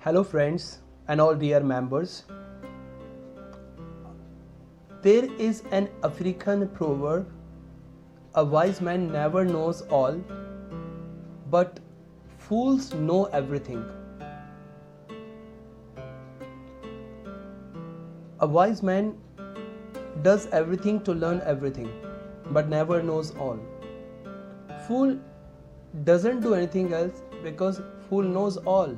Hello, friends, and all dear members. There is an African proverb: a wise man never knows all, but fools know everything. A wise man does everything to learn everything, but never knows all. Fool doesn't do anything else because fool knows all.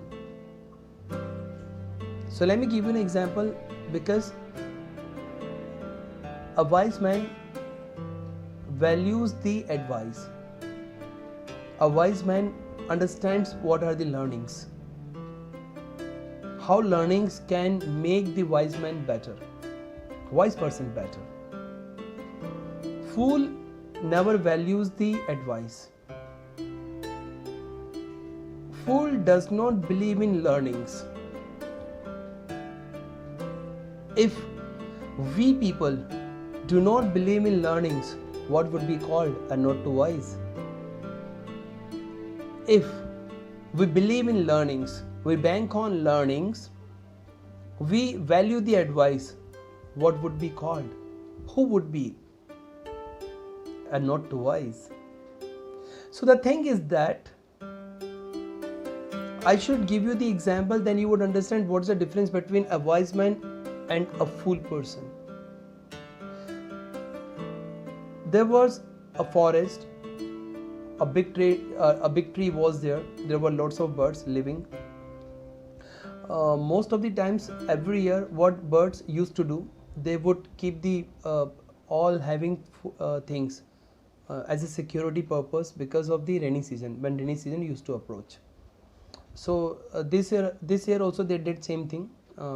So let me give you an example because a wise man values the advice. A wise man understands what are the learnings, how learnings can make the wise man better, wise person better. Fool never values the advice. Fool does not believe in learnings. If we people do not believe in learnings, what would be called a not too wise? If we believe in learnings, we bank on learnings, we value the advice, what would be called? Who would be a not too wise? So the thing is that I should give you the example, then you would understand what's the difference between a wise man and a fool person. There was a forest, a big tree was there. There were lots of birds living. Most of the times, every year, what birds used to do, they would keep the all having things as a security purpose because of the rainy season, when rainy season used to approach. So this year also they did same thing.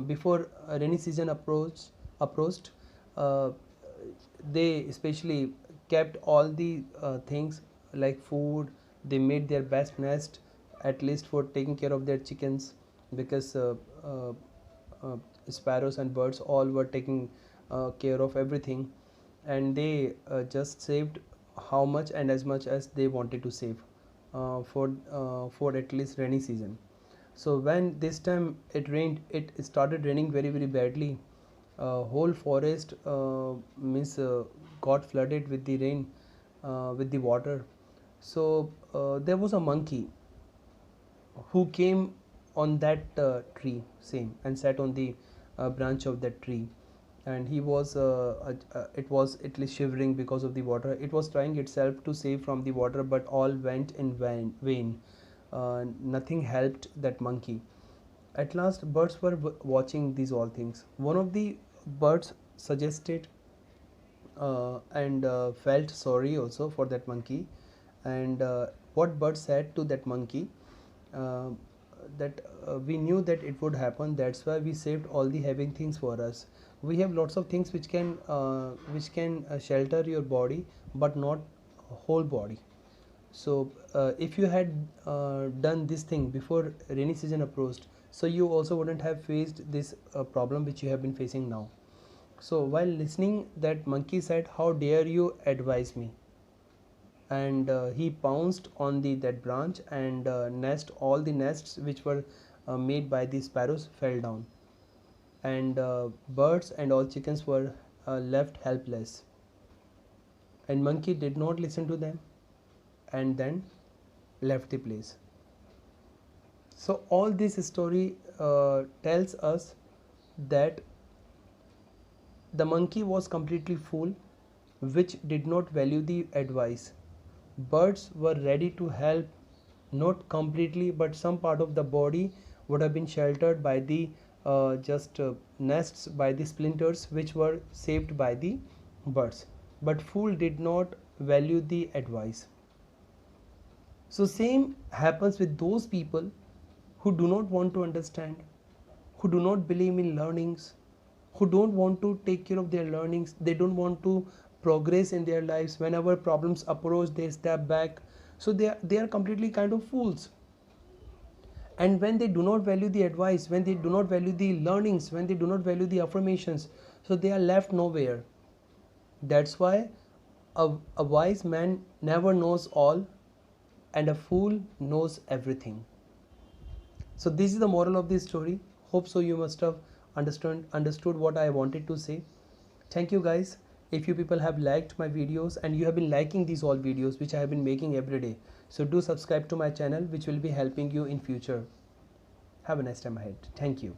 Before rainy season approached, they especially kept all the things like food. They made their best nest, at least for taking care of their chickens, because sparrows and birds all were taking care of everything, and they just saved how much and as much as they wanted to save for at least rainy season. So when this time it rained, it started raining very badly. Whole forest means got flooded with the rain, with the water. So there was a monkey who came on that tree same and sat on the branch of that tree, and he was it was at least shivering because of the water. It was trying itself to save from the water, but all went in vain. Nothing helped that monkey. At last, birds were watching these all things. One of the birds suggested and felt sorry also for that monkey. And what bird said to that monkey, uh, that we knew that it would happen. That's why we saved all the having things for us. We have lots of things which can shelter your body, but not whole body. So if you had done this thing before rainy season approached, so you also wouldn't have faced this problem which you have been facing now. So while listening, that monkey said, "How dare you advise me?" And he pounced on the that branch, and all the nests which were made by the sparrows fell down, and birds and all chickens were left helpless. And monkey did not listen to them, and then left the place. So all this story tells us that the monkey was completely fool, which did not value the advice. Birds were ready to help, not completely, but some part of the body would have been sheltered by the just nests, by the splinters which were saved by the birds. But fool did not value the advice. So same happens with those people who do not want to understand, who do not believe in learnings, who don't want to take care of their learnings. They don't want to progress in their lives. Whenever problems approach, they step back. So they are completely kind of fools. And when they do not value the advice, when they do not value the learnings, when they do not value the affirmations, so they are left nowhere. That's why a wise man never knows all, and a fool knows everything. So this is the moral of this story. Hope so you must have understood what I wanted to say. Thank you guys. If you people have liked my videos and you have been liking these all videos which I have been making every day, so do subscribe to my channel, which will be helping you in future. Have a nice time ahead. Thank you.